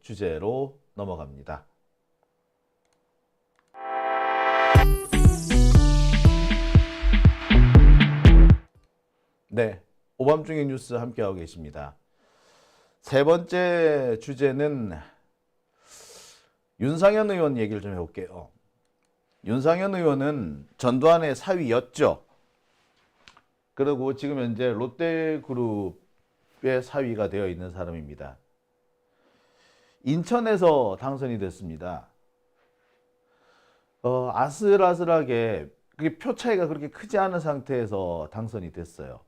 주제로 넘어갑니다. 네, 오밤중의 뉴스 함께하고 계십니다. 세 번째 주제는 윤상현 의원 얘기를 좀 해볼게요. 윤상현 의원은 전두환의 사위였죠. 그리고 지금 현재 롯데그룹의 사위가 되어 있는 사람입니다. 인천에서 당선이 됐습니다. 아슬아슬하게 표 차이가 그렇게 크지 않은 상태에서 당선이 됐어요.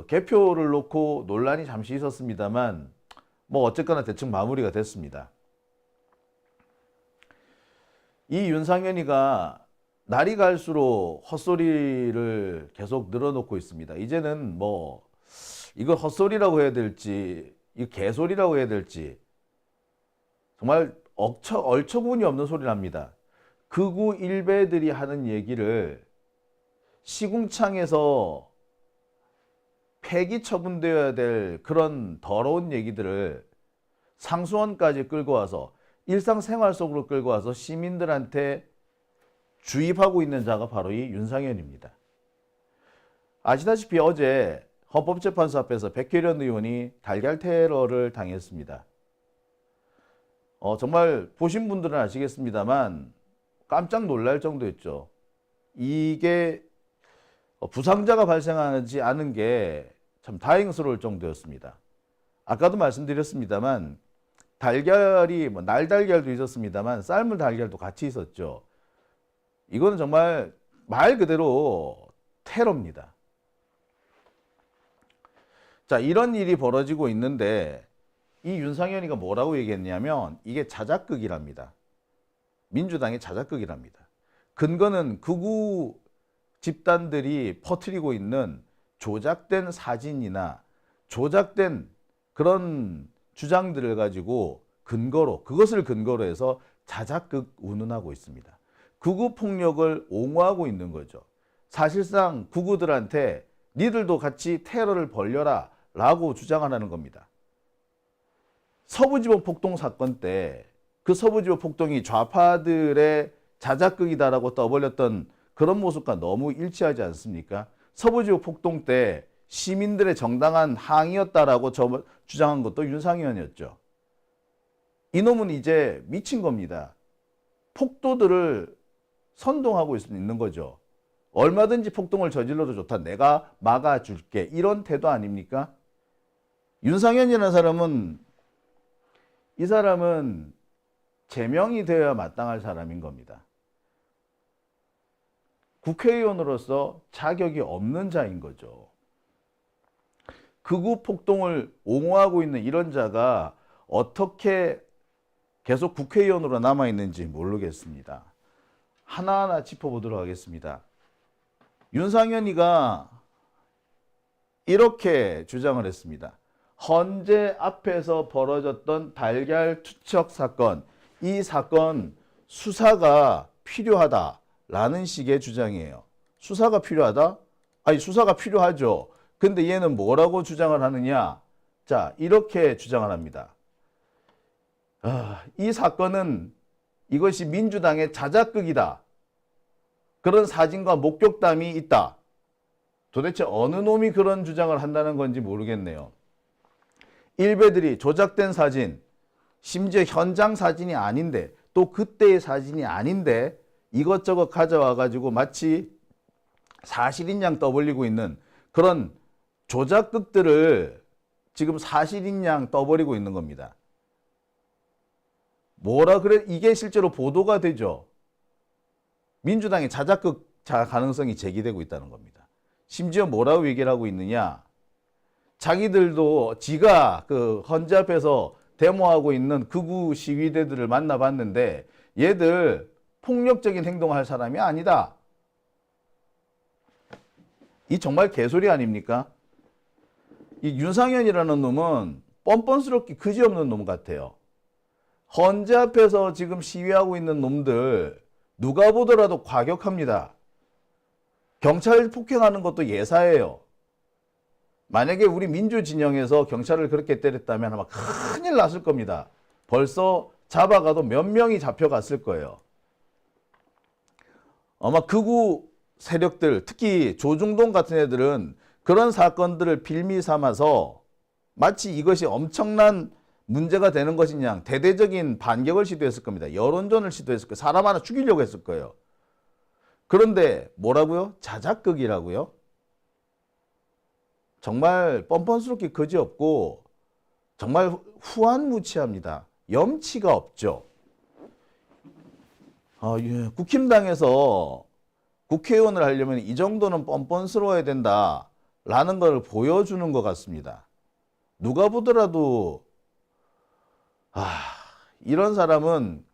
개표를 놓고 논란이 잠시 있었습니다만 뭐 어쨌거나 대충 마무리가 됐습니다. 이 윤상현이가 날이 갈수록 헛소리를 계속 늘어놓고 있습니다. 이제는 뭐 이걸 헛소리라고 해야 될지 이 개소리라고 해야 될지 정말 얼처구니 없는 소리를 합니다. 극우 일베들이 하는 얘기를 시궁창에서 폐기 처분되어야 될 그런 더러운 얘기들을 상수원까지 끌고 와서 일상생활 속으로 끌고 와서 시민들한테 주입하고 있는 자가 바로 이 윤상현입니다. 아시다시피 어제 헌법재판소 앞에서 백혜련 의원이 달걀 테러를 당했습니다. 정말 보신 분들은 아시겠습니다만 깜짝 놀랄 정도였죠. 이게 부상자가 발생하지 않은 게 참 다행스러울 정도였습니다. 아까도 말씀드렸습니다만 달걀이 날달걀도 있었습니다만 삶은 달걀도 같이 있었죠. 이거는 정말 말 그대로 테러입니다. 자, 이런 일이 벌어지고 있는데 이 윤상현이가 뭐라고 얘기했냐면 이게 자작극이랍니다. 민주당의 자작극이랍니다. 근거는 극우 집단들이 퍼뜨리고 있는 조작된 사진이나 조작된 그런 주장들을 가지고 그것을 근거로 해서 자작극 운운하고 있습니다. 극우 폭력을 옹호하고 있는 거죠. 사실상 극우들한테 니들도 같이 테러를 벌려라 라고 주장하는 겁니다. 서부지법 폭동 사건 때 그 서부지법 폭동이 좌파들의 자작극이다라고 떠벌렸던 그런 모습과 너무 일치하지 않습니까? 서부지법 폭동 때 시민들의 정당한 항의였다라고 주장한 것도 윤상현이었죠. 이놈은 이제 미친 겁니다. 폭도들을 선동하고 있는 거죠. 얼마든지 폭동을 저질러도 좋다. 내가 막아줄게. 이런 태도 아닙니까? 윤상현이라는 사람은 이 사람은 제명이 되어야 마땅할 사람인 겁니다. 국회의원으로서 자격이 없는 자인 거죠. 극우 폭동을 옹호하고 있는 이런 자가 어떻게 계속 국회의원으로 남아있는지 모르겠습니다. 하나하나 짚어보도록 하겠습니다. 윤상현이가 이렇게 주장을 했습니다. 헌재 앞에서 벌어졌던 달걀 투척 사건, 이 사건 수사가 필요하다라는 식의 주장이에요. 수사가 필요하다? 아니, 수사가 필요하죠. 근데 얘는 뭐라고 주장을 하느냐? 자, 이렇게 주장을 합니다. 이 사건은 이것이 민주당의 자작극이다. 그런 사진과 목격담이 있다. 도대체 어느 놈이 그런 주장을 한다는 건지 모르겠네요. 일베들이 조작된 사진, 심지어 현장 사진이 아닌데 또 그때의 사진이 아닌데 이것저것 가져와 가지고 마치 사실인 양 떠벌리고 있는 그런 조작극들을 지금 사실인 양 떠버리고 있는 겁니다. 뭐라 그래? 이게 실제로 보도가 되죠. 민주당의 자작극 가능성이 제기되고 있다는 겁니다. 심지어 뭐라고 얘기를 하고 있느냐? 자기들도 지가 그 헌재 앞에서 데모하고 있는 극우 시위대들을 만나봤는데 얘들 폭력적인 행동을 할 사람이 아니다. 이 정말 개소리 아닙니까? 이 윤상현이라는 놈은 뻔뻔스럽게 그지없는 놈 같아요. 헌재 앞에서 지금 시위하고 있는 놈들 누가 보더라도 과격합니다. 경찰 폭행하는 것도 예사예요. 만약에 우리 민주진영에서 경찰을 그렇게 때렸다면 아마 큰일 났을 겁니다. 벌써 잡아가도 몇 명이 잡혀갔을 거예요. 아마 극우 세력들, 특히 조중동 같은 애들은 그런 사건들을 빌미 삼아서 마치 이것이 엄청난 문제가 되는 것이냐 대대적인 반격을 시도했을 겁니다. 여론전을 시도했을 거예요. 사람 하나 죽이려고 했을 거예요. 그런데 뭐라고요? 자작극이라고요? 정말 뻔뻔스럽게 그지없고 정말 후한무치합니다. 염치가 없죠. 예. 국힘당에서 국회의원을 하려면 이 정도는 뻔뻔스러워야 된다라는 걸 보여주는 것 같습니다. 누가 보더라도 이런 사람은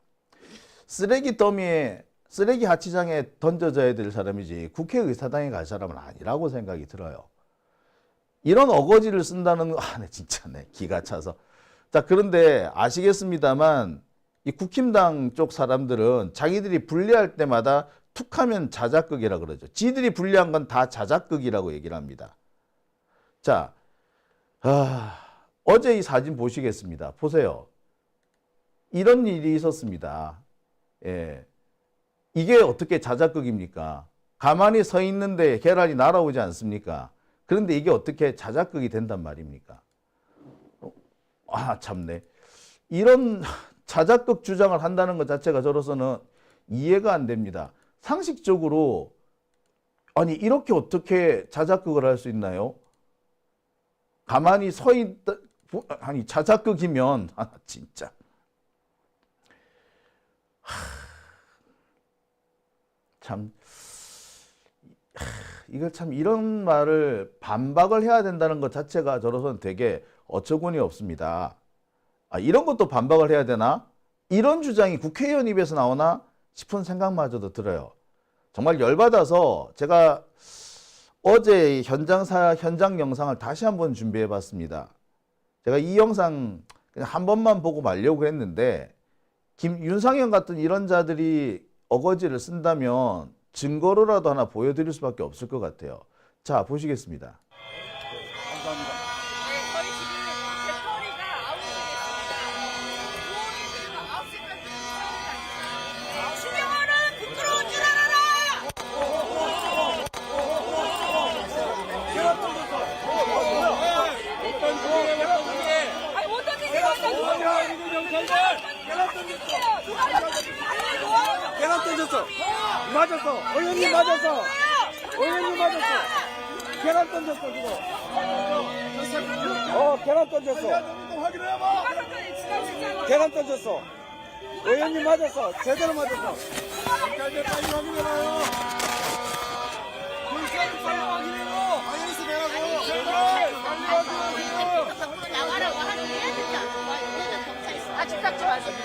쓰레기 더미에 쓰레기 하치장에 던져져야 될 사람이지 국회의사당에 갈 사람은 아니라고 생각이 들어요. 이런 어거지를 쓴다는 거, 네, 진짜, 네, 기가 차서. 자, 그런데 아시겠습니다만, 이 국힘당 쪽 사람들은 자기들이 분리할 때마다 툭 하면 자작극이라 그러죠. 지들이 분리한 건 다 자작극이라고 얘기를 합니다. 자, 어제 이 사진 보시겠습니다. 보세요. 이런 일이 있었습니다. 예. 이게 어떻게 자작극입니까? 가만히 서 있는데 계란이 날아오지 않습니까? 그런데 이게 어떻게 자작극이 된단 말입니까? 참네. 이런 자작극 주장을 한다는 것 자체가 저로서는 이해가 안 됩니다. 상식적으로 아니 이렇게 어떻게 자작극을 할 수 있나요? 가만히 서 있다 아니 자작극이면 진짜 참 이걸 참 이런 말을 반박을 해야 된다는 것 자체가 저로서는 되게 어처구니 없습니다. 이런 것도 반박을 해야 되나? 이런 주장이 국회의원 입에서 나오나 싶은 생각마저도 들어요. 정말 열받아서 제가 어제 현장 영상을 다시 한번 준비해 봤습니다. 제가 이 영상 그냥 한 번만 보고 말려고 했는데 윤상현 같은 이런 자들이 어거지를 쓴다면 증거로라도 하나 보여드릴 수밖에 없을 것 같아요. 자, 보시겠습니다. 감사합니다. 네, 저희 지금 배터리가 9시겠습니다. 9시까지 신영아는 부끄러운 줄 알아라! 아니, 어떤 계란 던졌어. 맞았어. 의원님 맞았어. 의원님 맞았어. 계란 던졌어 지금. 계란 던졌어. 계란 던졌어. 의원님 맞았어. 제대로 맞았어. 빨리 확인해봐요. 빨리 확인해요. 알겠어 내라고. 제발 빨리 확인하세요. 나가라고 하는 게 얘는 경찰 있어. 아, 집 닦지 마세요.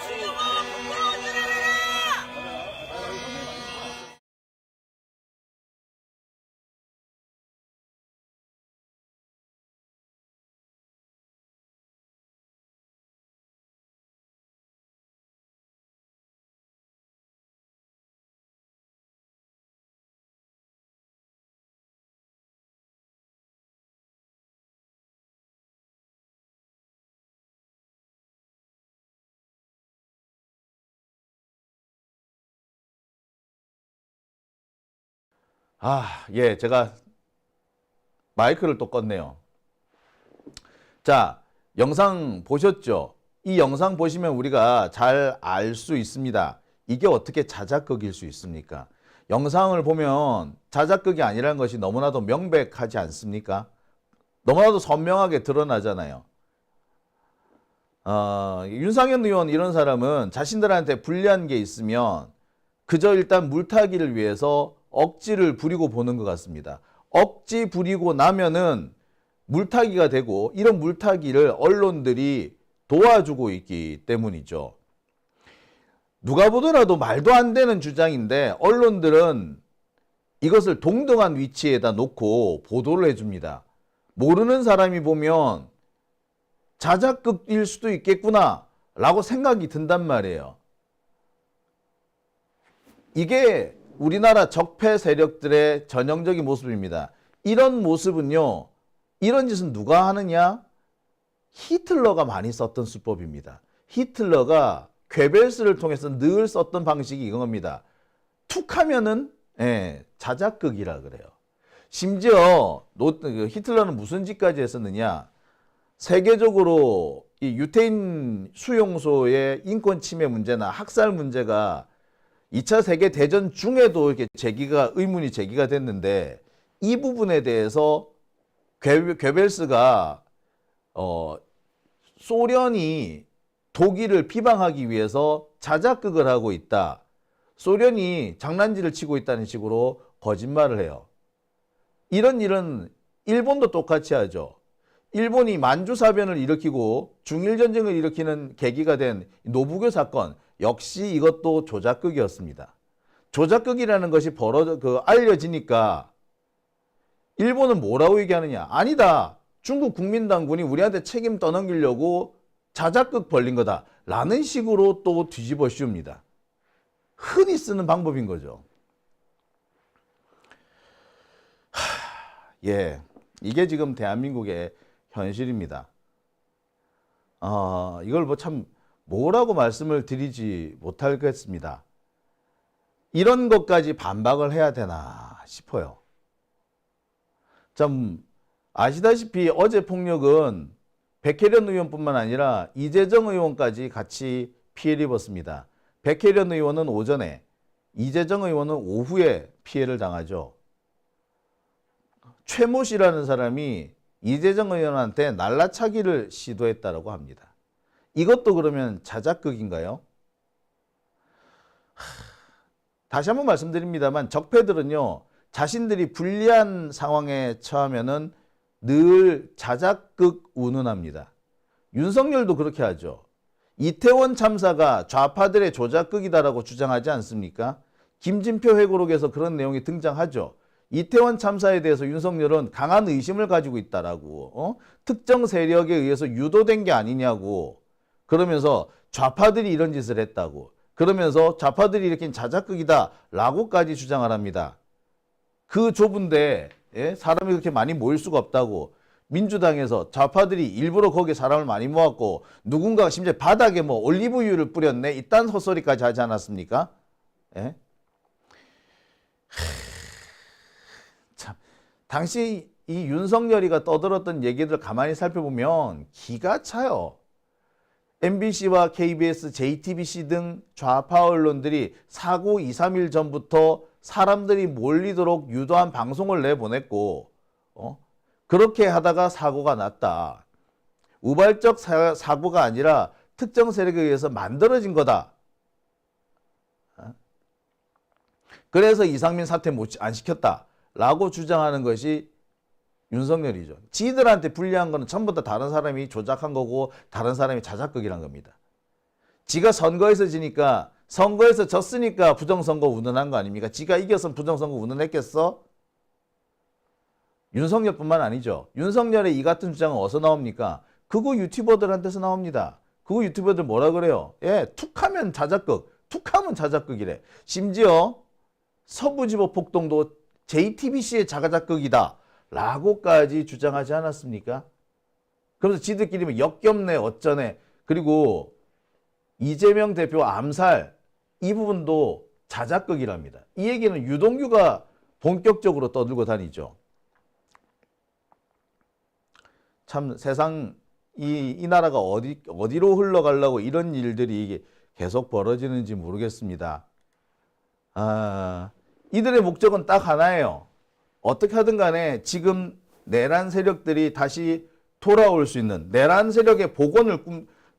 신영아 부끄러운 줄 알아라! 예, 제가 마이크를 또 껐네요. 자, 영상 보셨죠? 이 영상 보시면 우리가 잘 알 수 있습니다. 이게 어떻게 자작극일 수 있습니까? 영상을 보면 자작극이 아니라는 것이 너무나도 명백하지 않습니까? 너무나도 선명하게 드러나잖아요. 윤상현 의원 이런 사람은 자신들한테 불리한 게 있으면 그저 일단 물타기를 위해서 억지를 부리고 보는 것 같습니다. 억지 부리고 나면은 물타기가 되고 이런 물타기를 언론들이 도와주고 있기 때문이죠. 누가 보더라도 말도 안 되는 주장인데 언론들은 이것을 동등한 위치에다 놓고 보도를 해줍니다. 모르는 사람이 보면 자작극일 수도 있겠구나 라고 생각이 든단 말이에요. 이게 우리나라 적폐 세력들의 전형적인 모습입니다. 이런 모습은요, 이런 짓은 누가 하느냐? 히틀러가 많이 썼던 수법입니다. 히틀러가 괴벨스를 통해서 늘 썼던 방식이 이겁니다. 툭 하면은 자작극이라 그래요. 심지어 히틀러는 무슨 짓까지 했었느냐. 세계적으로 이 유태인 수용소의 인권 침해 문제나 학살 문제가 2차 세계 대전 중에도 이렇게 의문이 제기가 됐는데 이 부분에 대해서 괴벨스가 소련이 독일을 비방하기 위해서 자작극을 하고 있다. 소련이 장난질을 치고 있다는 식으로 거짓말을 해요. 이런 일은 일본도 똑같이 하죠. 일본이 만주사변을 일으키고 중일전쟁을 일으키는 계기가 된 노부교 사건 역시 이것도 조작극이었습니다. 조작극이라는 것이 알려지니까 일본은 뭐라고 얘기하느냐. 아니다. 중국 국민당군이 우리한테 책임 떠넘기려고 자작극 벌린 거다. 라는 식으로 또 뒤집어 씌웁니다. 흔히 쓰는 방법인 거죠. 이게 지금 대한민국의 현실입니다. 이걸 참 뭐라고 말씀을 드리지 못하겠습니다. 이런 것까지 반박을 해야 되나 싶어요. 참 아시다시피 어제 폭력은 백혜련 의원뿐만 아니라 이재정 의원까지 같이 피해를 입었습니다. 백혜련 의원은 오전에, 이재정 의원은 오후에 피해를 당하죠. 최모 씨라는 사람이 이재정 의원한테 날라차기를 시도했다고 합니다. 이것도 그러면 자작극인가요? 다시 한번 말씀드립니다만 적폐들은요, 자신들이 불리한 상황에 처하면은 늘 자작극 운운합니다. 윤석열도 그렇게 하죠. 이태원 참사가 좌파들의 조작극이다라고 주장하지 않습니까? 김진표 회고록에서 그런 내용이 등장하죠. 이태원 참사에 대해서 윤석열은 강한 의심을 가지고 있다라고, 특정 세력에 의해서 유도된 게 아니냐고, 그러면서 좌파들이 이런 짓을 했다고, 그러면서 좌파들이 일으킨 자작극이다라고까지 주장을 합니다. 그 좁은데 사람이 그렇게 많이 모일 수가 없다고, 민주당에서 좌파들이 일부러 거기에 사람을 많이 모았고 누군가가 심지어 바닥에 올리브유를 뿌렸네, 이딴 헛소리까지 하지 않았습니까? 참, 당시 이 윤석열이가 떠들었던 얘기들 가만히 살펴보면 기가 차요. MBC와 KBS, JTBC 등 좌파 언론들이 사고 2, 3일 전부터 사람들이 몰리도록 유도한 방송을 내보냈고, 그렇게 하다가 사고가 났다. 우발적 사고가 아니라 특정 세력에 의해서 만들어진 거다. 그래서 이상민 사퇴 안 시켰다라고 주장하는 것이 윤석열이죠. 지들한테 불리한 거는 전부 다 다른 사람이 조작한 거고 다른 사람이 자작극이란 겁니다. 지가 선거에서 지니까, 선거에서 졌으니까 부정선거 운운한 거 아닙니까? 지가 이겼으면 부정선거 운운했겠어? 윤석열뿐만 아니죠. 윤석열의 이 같은 주장은 어디서 나옵니까? 극우 유튜버들한테서 나옵니다. 극우 유튜버들 뭐라 그래요? 툭하면 자작극, 툭하면 자작극이래. 심지어 서부지법 폭동도 JTBC의 자작극이다 라고까지 주장하지 않았습니까? 그래서 지들끼리 역겹네 어쩌네. 그리고 이재명 대표 암살, 이 부분도 자작극이랍니다. 이 얘기는 유동규가 본격적으로 떠들고 다니죠. 참 세상 이 나라가 어디로 흘러가려고 이런 일들이 이게 계속 벌어지는지 모르겠습니다. 이들의 목적은 딱 하나예요. 어떻게 하든 간에 지금 내란 세력들이 다시 돌아올 수 있는, 내란 세력의 복원을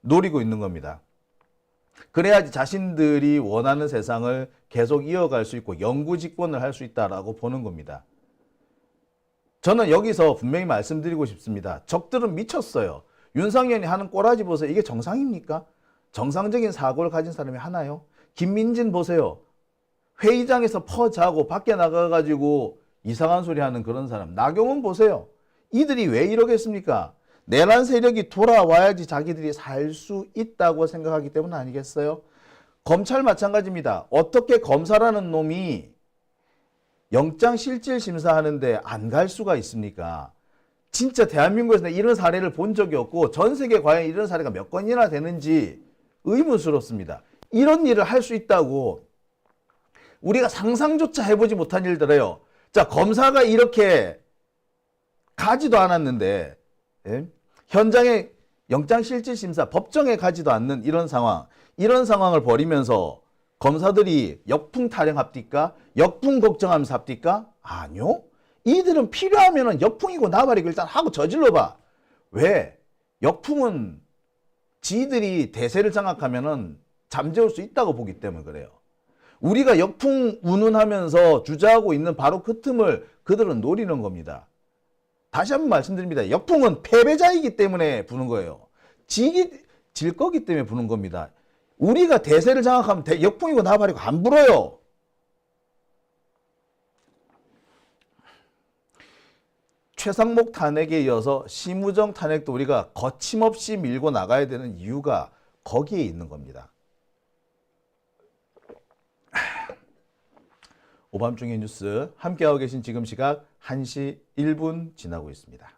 노리고 있는 겁니다. 그래야지 자신들이 원하는 세상을 계속 이어갈 수 있고 영구집권을 할 수 있다라고 보는 겁니다. 저는 여기서 분명히 말씀드리고 싶습니다. 적들은 미쳤어요. 윤석열이 하는 꼬라지 보세요. 이게 정상입니까? 정상적인 사고를 가진 사람이 하나요? 김민진 보세요. 회의장에서 퍼자고 밖에 나가가지고 이상한 소리 하는 그런 사람. 나경원 보세요. 이들이 왜 이러겠습니까? 내란 세력이 돌아와야지 자기들이 살 수 있다고 생각하기 때문 아니겠어요? 검찰 마찬가지입니다. 어떻게 검사라는 놈이 영장 실질 심사하는데 안 갈 수가 있습니까? 진짜 대한민국에서 이런 사례를 본 적이 없고 전 세계 과연 이런 사례가 몇 건이나 되는지 의문스럽습니다. 이런 일을 할 수 있다고 우리가 상상조차 해보지 못한 일들이에요. 자, 검사가 이렇게 가지도 않았는데 현장에 영장실질심사 법정에 가지도 않는 이런 상황을 벌이면서 검사들이 역풍 타령합니까? 역풍 걱정하면서 합니까? 아니요. 이들은 필요하면 역풍이고 나발이고 일단 하고 저질러봐. 왜? 역풍은 지들이 대세를 장악하면 잠재울 수 있다고 보기 때문에 그래요. 우리가 역풍 운운하면서 주저하고 있는 바로 그 틈을 그들은 노리는 겁니다. 다시 한번 말씀드립니다. 역풍은 패배자이기 때문에 부는 거예요. 질 거기 때문에 부는 겁니다. 우리가 대세를 장악하면 역풍이고 나발이고 안 불어요. 최상목 탄핵에 이어서 심우정 탄핵도 우리가 거침없이 밀고 나가야 되는 이유가 거기에 있는 겁니다. 오밤중의 뉴스 함께하고 계신 지금 시각 1시 1분 지나고 있습니다.